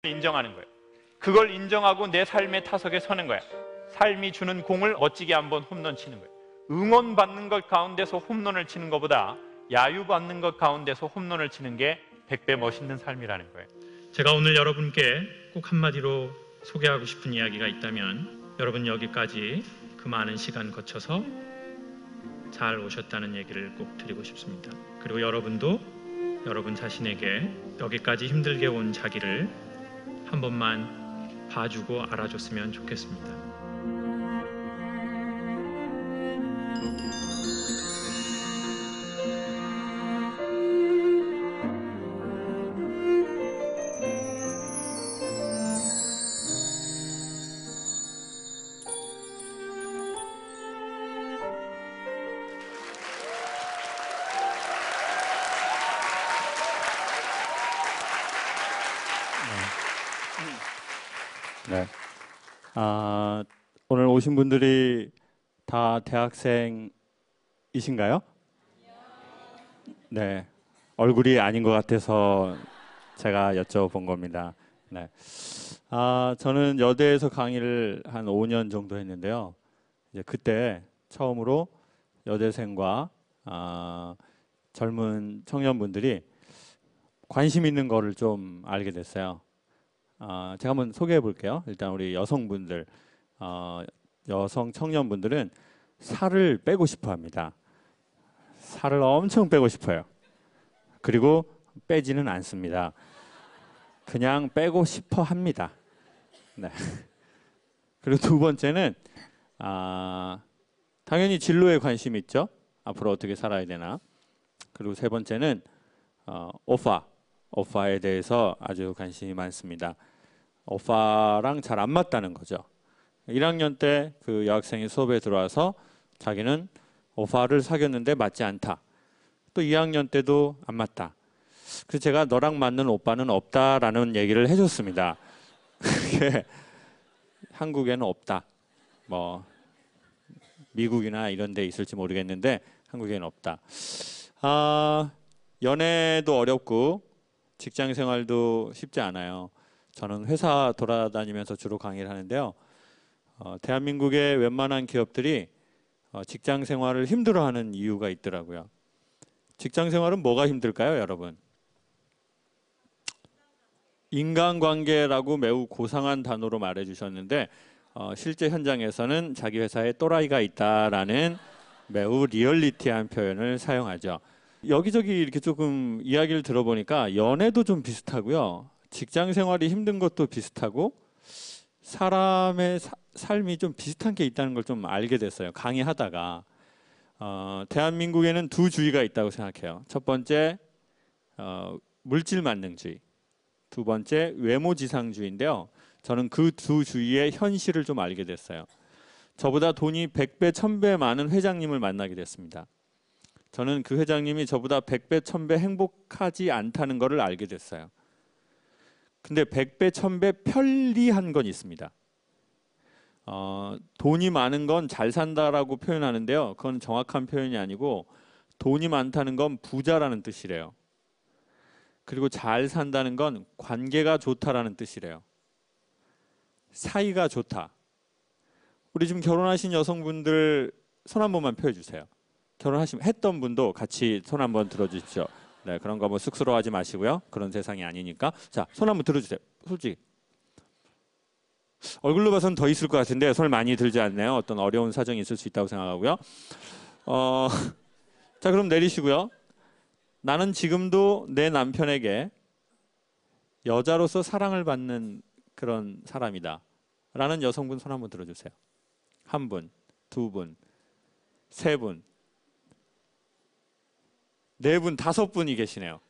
인정하는 거예요. 그걸 인정하고 내 삶의 타석에 서는 거야. 삶이 주는 공을 멋지게 한번 홈런 치는 거예요. 응원받는 것 가운데서 홈런을 치는 것보다 야유받는 것 가운데서 홈런을 치는 게 100배 멋있는 삶이라는 거예요. 제가 오늘 여러분께 꼭 한마디로 소개하고 싶은 이야기가 있다면, 여러분 여기까지 그 많은 시간 거쳐서 잘 오셨다는 얘기를 꼭 드리고 싶습니다. 그리고 여러분도 여러분 자신에게 여기까지 힘들게 온 자기를 한 번만 봐주고 알아줬으면 좋겠습니다. 네. 오늘 오신 분들이 다 대학생이신가요? 네. 얼굴이 아닌 것 같아서 제가 여쭤본 겁니다. 네. 저는 여대에서 강의를 한 5년 정도 했는데요. 이제 그때 처음으로 여대생과 젊은 청년분들이 관심 있는 거를 좀 알게 됐어요. 제가 한번 소개해 볼게요. 일단 우리 여성분들, 여성 청년분들은 살을 빼고 싶어 합니다. 살을 엄청 빼고 싶어요. 그리고 빼지는 않습니다. 그냥 빼고 싶어 합니다. 네. 그리고 두 번째는 당연히 진로에 관심이 있죠. 앞으로 어떻게 살아야 되나. 그리고 세 번째는 오빠에 대해서 아주 관심이 많습니다. 오빠랑 잘 안 맞다는 거죠. 1학년 때 그 여학생이 수업에 들어와서 자기는 오빠를 사귀었는데 맞지 않다. 또 2학년 때도 안 맞다. 그래서 제가 너랑 맞는 오빠는 없다라는 얘기를 해줬습니다. 그게 한국에는 없다. 뭐 미국이나 이런 데 있을지 모르겠는데 한국에는 없다. 연애도 어렵고 직장 생활도 쉽지 않아요. 저는 회사 돌아다니면서 주로 강의를 하는데요. 대한민국의 웬만한 기업들이 직장 생활을 힘들어하는 이유가 있더라고요. 직장 생활은 뭐가 힘들까요, 여러분? 인간관계라고 매우 고상한 단어로 말해주셨는데 실제 현장에서는 자기 회사에 또라이가 있다라는 매우 리얼리티한 표현을 사용하죠. 여기저기 이렇게 조금 이야기를 들어보니까 연애도 좀 비슷하고요. 직장 생활이 힘든 것도 비슷하고 사람의 삶이 좀 비슷한 게 있다는 걸 좀 알게 됐어요. 강의하다가. 대한민국에는 두 주의가 있다고 생각해요. 첫 번째 물질 만능주의, 두 번째 외모지상주의인데요. 저는 그 두 주의의 현실을 좀 알게 됐어요. 저보다 돈이 100배, 1000배 많은 회장님을 만나게 됐습니다. 저는 그 회장님이 저보다 100배, 1000배 행복하지 않다는 것을 알게 됐어요. 근데 100배, 1000배 편리한 건 있습니다. 돈이 많은 건 잘 산다라고 표현하는데요. 그건 정확한 표현이 아니고 돈이 많다는 건 부자라는 뜻이래요. 그리고 잘 산다는 건 관계가 좋다라는 뜻이래요. 사이가 좋다. 우리 지금 결혼하신 여성분들 손 한 번만 펴주세요. 했던 분도 같이 손 한번 들어주십시오. 네, 그런 거 뭐 쑥스러워하지 마시고요. 그런 세상이 아니니까. 자, 손 한번 들어주세요. 솔직히. 얼굴로 봐서는 더 있을 것 같은데 손을 많이 들지 않네요. 어떤 어려운 사정이 있을 수 있다고 생각하고요. 자, 그럼 내리시고요. 나는 지금도 내 남편에게 여자로서 사랑을 받는 그런 사람이다. 라는 여성분 손 한번 들어주세요. 한 분, 두 분, 세 분, 네 분, 다섯 분이 계시네요.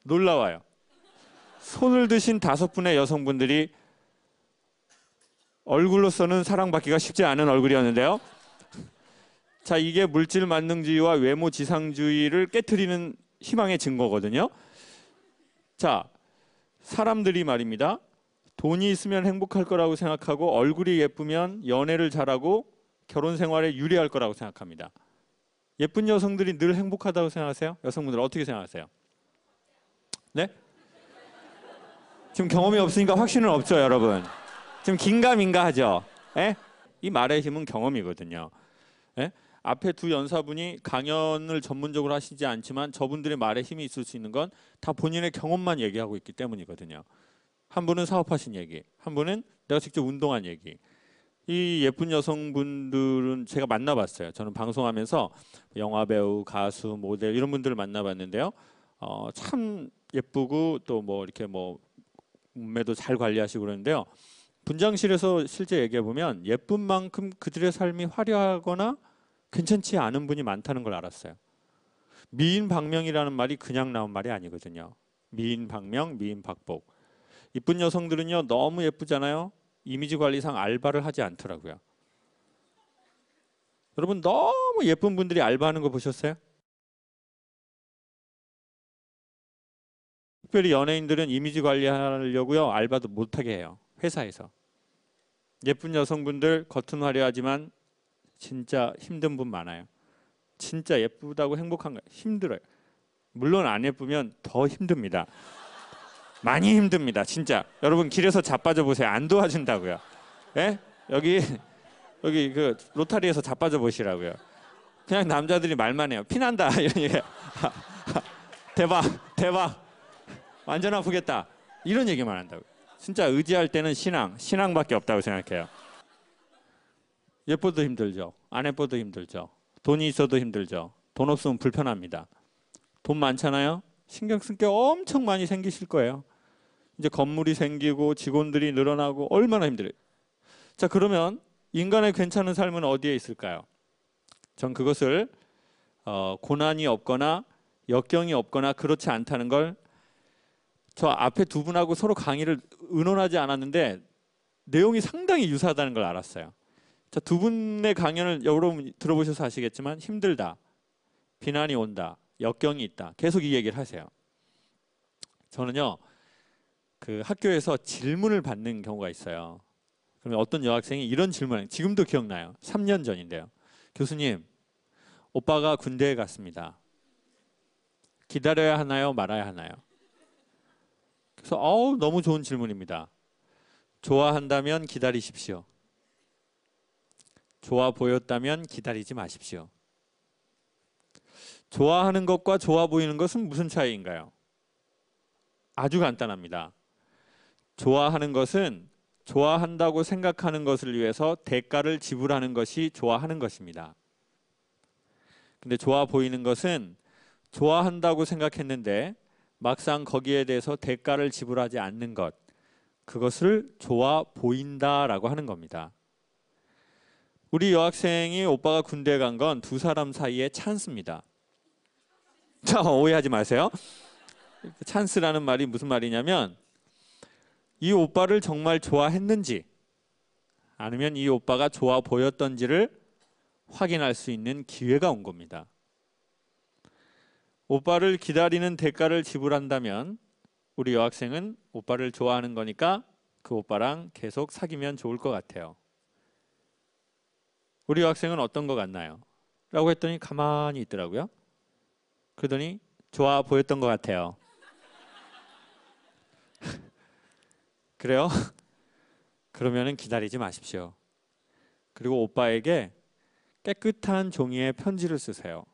놀라워요. 손을 드신 다섯 분의 여성분들이 얼굴로서는 사랑받기가 쉽지 않은 얼굴이었는데요. 자, 이게 물질 만능주의와 외모 지상주의를 깨트리는 희망의 증거거든요. 자, 사람들이 말입니다. 돈이 있으면 행복할 거라고 생각하고 얼굴이 예쁘면 연애를 잘하고 결혼 생활에 유리할 거라고 생각합니다. 예쁜 여성들이 늘 행복하다고 생각하세요? 여성분들 어떻게 생각하세요? 네? 지금 경험이 없으니까 확신은 없죠, 여러분. 지금 긴가민가 하죠. 예? 이 말의 힘은 경험이거든요. 예? 앞에 두 연사분이 강연을 전문적으로 하시지 않지만 저분들의 말에 힘이 있을 수 있는 건 다 본인의 경험만 얘기하고 있기 때문이거든요. 한 분은 사업하신 얘기, 한 분은 내가 직접 운동한 얘기. 이 예쁜 여성분들은 제가 만나봤어요. 저는 방송하면서 영화 배우, 가수, 모델 이런 분들을 만나봤는데요. 참 예쁘고 또 뭐 이렇게 뭐 몸매도 잘 관리하시고 그러는데요. 분장실에서 실제 얘기해 보면 예쁜 만큼 그들의 삶이 화려하거나 괜찮지 않은 분이 많다는 걸 알았어요. 미인 박명이라는 말이 그냥 나온 말이 아니거든요. 미인 박명, 미인 박복. 이쁜 여성들은요 너무 예쁘잖아요. 이미지 관리상 알바를 하지 않더라고요. 여러분 너무 예쁜 분들이 알바하는 거 보셨어요? 특별히 연예인들은 이미지 관리하려고요 알바도 못하게 해요. 회사에서. 예쁜 여성분들 겉은 화려하지만 진짜 힘든 분 많아요. 진짜 예쁘다고 행복한 거 힘들어요. 물론 안 예쁘면 더 힘듭니다. 많이 힘듭니다. 진짜. 여러분 길에서 자빠져 보세요. 안 도와준다고요. 예? 여기 그 로타리에서 자빠져 보시라고요. 그냥 남자들이 말만 해요. 피난다 이런 얘기. 대박 완전 아프겠다 이런 얘기만 한다고. 진짜 의지할 때는 신앙밖에 없다고 생각해요. 예뻐도 힘들죠. 안 예뻐도 힘들죠. 돈이 있어도 힘들죠. 돈 없으면 불편합니다. 돈 많잖아요. 신경 쓸 게 엄청 많이 생기실 거예요. 이제 건물이 생기고 직원들이 늘어나고 얼마나 힘들어요. 자, 그러면 인간의 괜찮은 삶은 어디에 있을까요? 전 그것을 고난이 없거나 역경이 없거나 그렇지 않다는 걸 저 앞에 두 분하고 서로 강의를 의논하지 않았는데 내용이 상당히 유사하다는 걸 알았어요. 자, 두 분의 강연을 여러분 들어보셔서 아시겠지만 힘들다, 비난이 온다, 역경이 있다. 계속 이 얘기를 하세요. 저는요. 그 학교에서 질문을 받는 경우가 있어요. 그러면 어떤 여학생이 이런 질문을 지금도 기억나요. 3년 전인데요. 교수님, 오빠가 군대에 갔습니다. 기다려야 하나요? 말아야 하나요? 그래서 너무 좋은 질문입니다. 좋아한다면 기다리십시오. 좋아 보였다면 기다리지 마십시오. 좋아하는 것과 좋아 보이는 것은 무슨 차이인가요? 아주 간단합니다. 좋아하는 것은 좋아한다고 생각하는 것을 위해서 대가를 지불하는 것이 좋아하는 것입니다. 근데 좋아 보이는 것은 좋아한다고 생각했는데 막상 거기에 대해서 대가를 지불하지 않는 것, 그것을 좋아 보인다라고 하는 겁니다. 우리 여학생이 오빠가 군대에 간 건 두 사람 사이의 찬스입니다. 자, 오해하지 마세요. 찬스라는 말이 무슨 말이냐면 이 오빠를 정말 좋아했는지 아니면 이 오빠가 좋아 보였던지를 확인할 수 있는 기회가 온 겁니다. 오빠를 기다리는 대가를 지불한다면 우리 여학생은 오빠를 좋아하는 거니까 그 오빠랑 계속 사귀면 좋을 것 같아요. 우리 여학생은 어떤 것 같나요? 라고 했더니 가만히 있더라고요. 그러더니 좋아 보였던 것 같아요. 그래요? 그러면은 기다리지 마십시오. 그리고 오빠에게 깨끗한 종이에 편지를 쓰세요.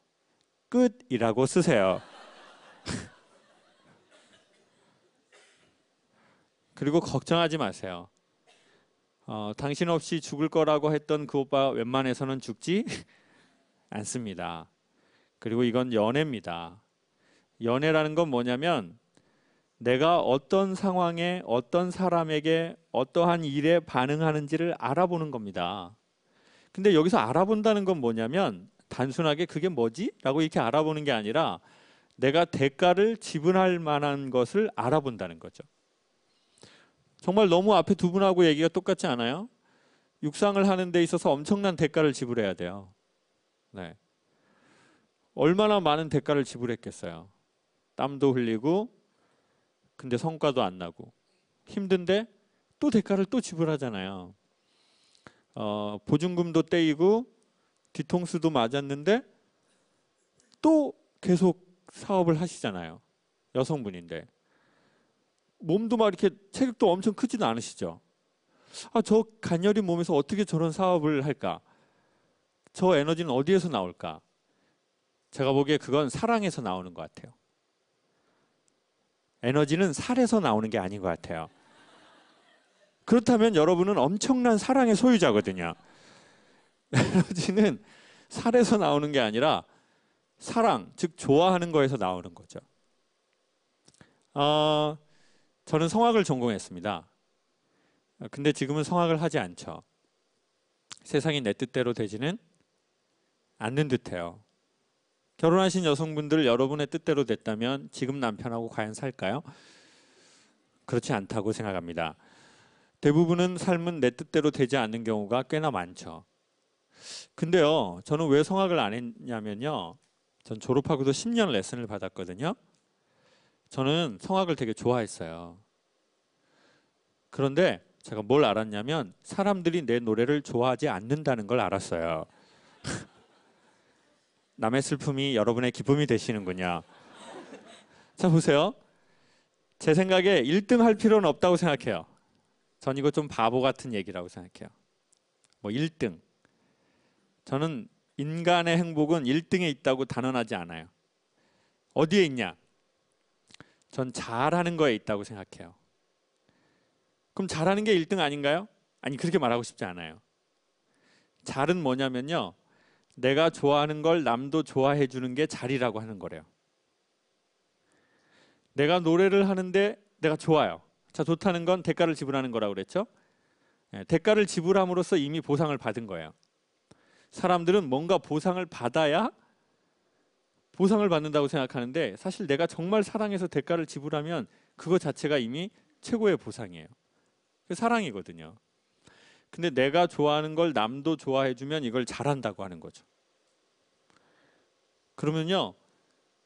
끝이라고 쓰세요. 그리고 걱정하지 마세요. 당신 없이 죽을 거라고 했던 그 오빠 웬만해서는 죽지 않습니다. 그리고 이건 연애입니다. 연애라는 건 뭐냐면 내가 어떤 상황에 어떤 사람에게 어떠한 일에 반응하는지를 알아보는 겁니다. 근데 여기서 알아본다는 건 뭐냐면 단순하게 그게 뭐지? 라고 이렇게 알아보는 게 아니라 내가 대가를 지불할 만한 것을 알아본다는 거죠. 정말 너무 앞에 두 분하고 얘기가 똑같지 않아요? 육상을 하는 데 있어서 엄청난 대가를 지불해야 돼요. 네. 얼마나 많은 대가를 지불했겠어요. 땀도 흘리고 근데 성과도 안 나고 힘든데 또 대가를 또 지불하잖아요. 보증금도 떼이고 뒤통수도 맞았는데 또 계속 사업을 하시잖아요. 여성분인데 몸도 막 이렇게 체격도 엄청 크지도 않으시죠? 저 가녀린 몸에서 어떻게 저런 사업을 할까? 저 에너지는 어디에서 나올까? 제가 보기에 그건 사랑에서 나오는 것 같아요. 에너지는 살에서 나오는 게 아닌 것 같아요. 그렇다면 여러분은 엄청난 사랑의 소유자거든요. 에너지는 살에서 나오는 게 아니라 사랑, 즉 좋아하는 거에서 나오는 거죠. 저는 성악을 전공했습니다. 근데 지금은 성악을 하지 않죠. 세상이 내 뜻대로 되지는 않는 듯해요. 결혼하신 여성분들 여러분의 뜻대로 됐다면 지금 남편하고 과연 살까요? 그렇지 않다고 생각합니다. 대부분은 삶은 내 뜻대로 되지 않는 경우가 꽤나 많죠. 근데요, 저는 왜 성악을 안 했냐면요. 전 졸업하고도 10년 레슨을 받았거든요. 저는 성악을 되게 좋아했어요. 그런데 제가 뭘 알았냐면 사람들이 내 노래를 좋아하지 않는다는 걸 알았어요. 남의 슬픔이 여러분의 기쁨이 되시는군요. 자, 보세요. 제 생각에 1등 할 필요는 없다고 생각해요. 전 이거 좀 바보 같은 얘기라고 생각해요. 뭐 1등. 저는 인간의 행복은 1등에 있다고 단언하지 않아요. 어디에 있냐? 전 잘하는 거에 있다고 생각해요. 그럼 잘하는 게 1등 아닌가요? 아니, 그렇게 말하고 싶지 않아요. 잘은 뭐냐면요. 내가 좋아하는 걸 남도 좋아해 주는 게 잘이라고 하는 거래요. 내가 노래를 하는데 내가 좋아요. 자, 좋다는 건 대가를 지불하는 거라고 그랬죠? 대가를 지불함으로써 이미 보상을 받은 거예요. 사람들은 뭔가 보상을 받아야 보상을 받는다고 생각하는데 사실 내가 정말 사랑해서 대가를 지불하면 그거 자체가 이미 최고의 보상이에요. 그 사랑이거든요. 근데 내가 좋아하는 걸 남도 좋아해 주면 이걸 잘한다고 하는 거죠. 그러면요.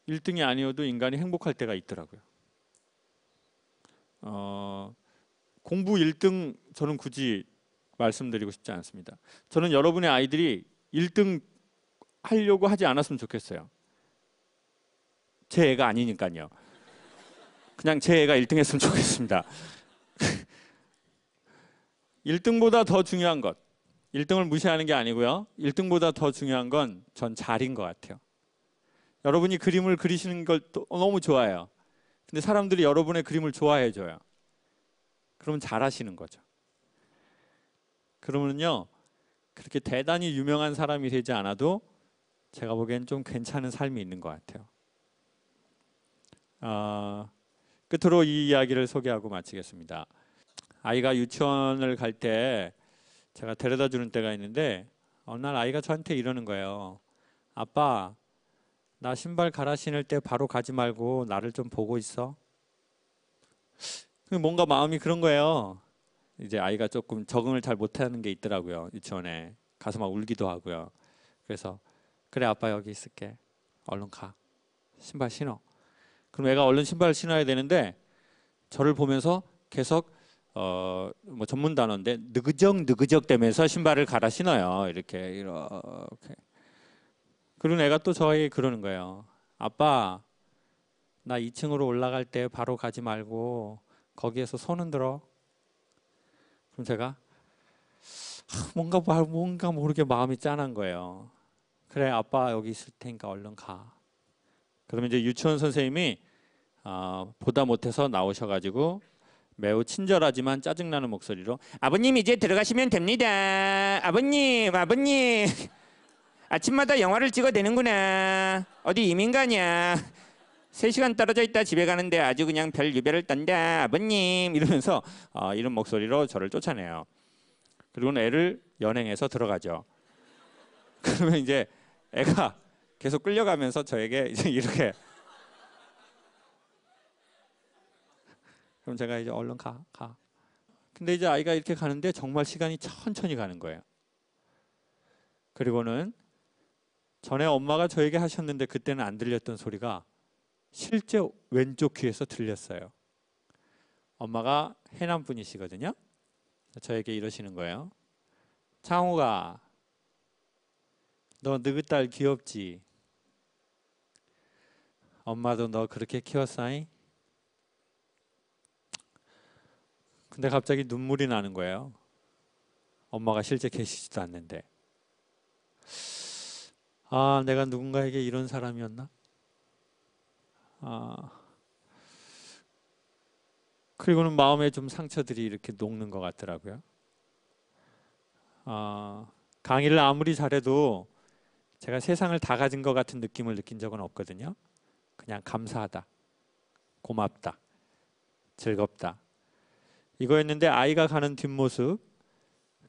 1등이 아니어도 인간이 행복할 때가 있더라고요. 공부 1등 저는 굳이 말씀드리고 싶지 않습니다. 저는 여러분의 아이들이 1등 하려고 하지 않았으면 좋겠어요. 제 애가 아니니까요. 그냥 제 애가 1등 했으면 좋겠습니다. 1등보다 더 중요한 것, 1등을 무시하는 게 아니고요. 1등보다 더 중요한 건 전 잘인 것 같아요. 여러분이 그림을 그리시는 걸 너무 좋아해요. 근데 사람들이 여러분의 그림을 좋아해 줘요. 그러면 잘하시는 거죠. 그러면요, 그렇게 대단히 유명한 사람이 되지 않아도 제가 보기엔 좀 괜찮은 삶이 있는 것 같아요. 끝으로 이 이야기를 소개하고 마치겠습니다. 아이가 유치원을 갈 때 제가 데려다 주는 때가 있는데 어느 날 아이가 저한테 이러는 거예요. 아빠, 나 신발 갈아 신을 때 바로 가지 말고 나를 좀 보고 있어. 뭔가 마음이 그런 거예요. 이제 아이가 조금 적응을 잘 못하는 게 있더라고요. 유치원에 가서 막 울기도 하고요. 그래서 그래 아빠 여기 있을게. 얼른 가. 신발 신어. 그럼 애가 얼른 신발을 신어야 되는데 저를 보면서 계속 뭐 전문 단어인데 느그적 되면서 신발을 갈아 신어요. 이렇게. 그리고 애가 또 저에게 그러는 거예요. 아빠, 나 2층으로 올라갈 때 바로 가지 말고 거기에서 손 흔들어. 그럼 제가 뭔가 모르게 마음이 짠한 거예요. 그래 아빠 여기 있을 테니까 얼른 가. 그러면 이제 유치원 선생님이 보다 못해서 나오셔가지고 매우 친절하지만 짜증나는 목소리로 아버님 이제 들어가시면 됩니다. 아버님 아침마다 영화를 찍어야 되는구나. 어디 이민 가냐. 3시간 떨어져 있다 집에 가는데 아주 그냥 별 유배를 떤다. 아버님 이러면서 이런 목소리로 저를 쫓아내요. 그리고는 애를 연행해서 들어가죠. 그러면 이제 애가 계속 끌려가면서 저에게 이제 이렇게 그럼 제가 이제 얼른 가. 근데 이제 아이가 이렇게 가는데 정말 시간이 천천히 가는 거예요. 그리고는 전에 엄마가 저에게 하셨는데 그때는 안 들렸던 소리가 실제 왼쪽 귀에서 들렸어요. 엄마가 해남 분이시거든요. 저에게 이러시는 거예요. 창호가 너 느그딸 귀엽지? 엄마도 너 그렇게 키웠어잉? 근데 갑자기 눈물이 나는 거예요. 엄마가 실제 계시지도 않는데. 아, 내가 누군가에게 이런 사람이었나? 그리고는 마음에 좀 상처들이 이렇게 녹는 것 같더라고요. 강의를 아무리 잘해도 제가 세상을 다 가진 것 같은 느낌을 느낀 적은 없거든요. 그냥 감사하다, 고맙다, 즐겁다. 이거였는데 아이가 가는 뒷모습,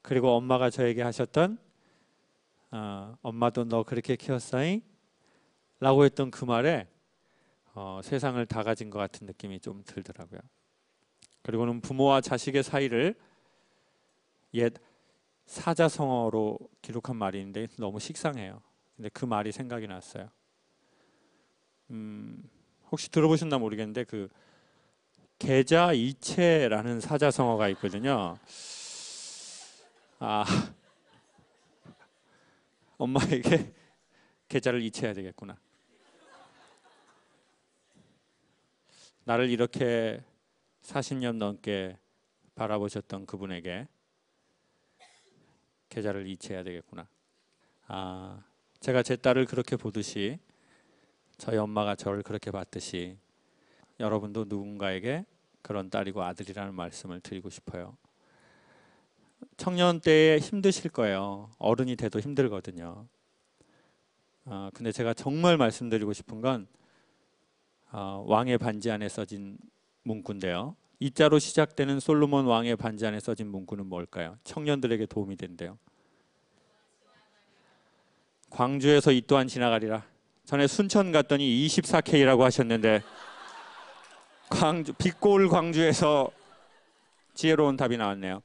그리고 엄마가 저에게 하셨던 엄마도 너 그렇게 키웠어잉? 라고 했던 그 말에 세상을 다 가진 것 같은 느낌이 좀 들더라고요. 그리고는 부모와 자식의 사이를 옛 사자성어로 기록한 말이 있는데 너무 식상해요. 근데 그 말이 생각이 났어요. 혹시 들어보셨나 모르겠는데 그 계좌이체라는 사자성어가 있거든요. 엄마에게 계좌를 이체해야 되겠구나. 나를 이렇게 40년 넘게 바라보셨던 그분에게 계좌를 이체해야 되겠구나. 제가 제 딸을 그렇게 보듯이 저희 엄마가 저를 그렇게 봤듯이 여러분도 누군가에게 그런 딸이고 아들이라는 말씀을 드리고 싶어요. 청년 때에 힘드실 거예요. 어른이 돼도 힘들거든요. 근데 제가 정말 말씀드리고 싶은 건 왕의 반지 안에 써진 문구인데요. 이자로 시작되는 솔로몬 왕의 반지 안에 써진 문구는 뭘까요? 청년들에게 도움이 된대요. 광주에서 이 또한 지나가리라. 전에 순천 갔더니 24K라고 하셨는데 빛골 광주에서 지혜로운 답이 나왔네요.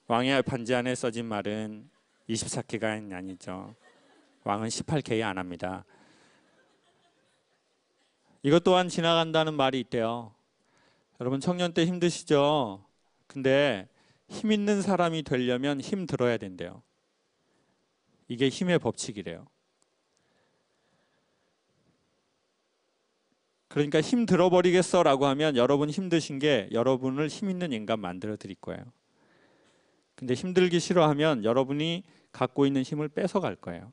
왕의 반지 안에 써진 말은 24K가 아니죠. 왕은 18K 안 합니다. 이것 또한 지나간다는 말이 있대요. 여러분 청년 때 힘드시죠? 근데 힘 있는 사람이 되려면 힘 들어야 된대요. 이게 힘의 법칙이래요. 그러니까 힘 들어버리겠어 라고 하면 여러분 힘드신 게 여러분을 힘 있는 인간 만들어 드릴 거예요. 근데 힘들기 싫어하면 여러분이 갖고 있는 힘을 뺏어갈 거예요.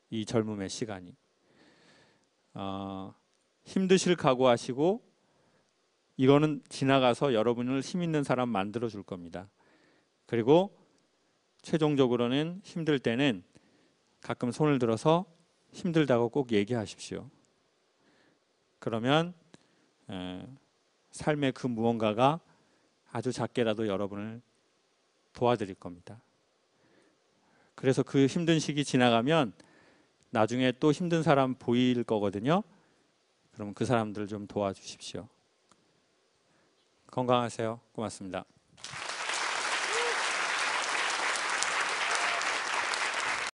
이 젊음의 시간이. 힘드실 각오하시고 이거는 지나가서 여러분을 힘 있는 사람 만들어 줄 겁니다. 그리고 최종적으로는 힘들 때는 가끔 손을 들어서 힘들다고 꼭 얘기하십시오. 그러면 삶의 그 무언가가 아주 작게라도 여러분을 도와드릴 겁니다. 그래서 그 힘든 시기 지나가면 나중에 또 힘든 사람 보일 거거든요. 그럼 그 사람들 좀 도와주십시오. 건강하세요. 고맙습니다.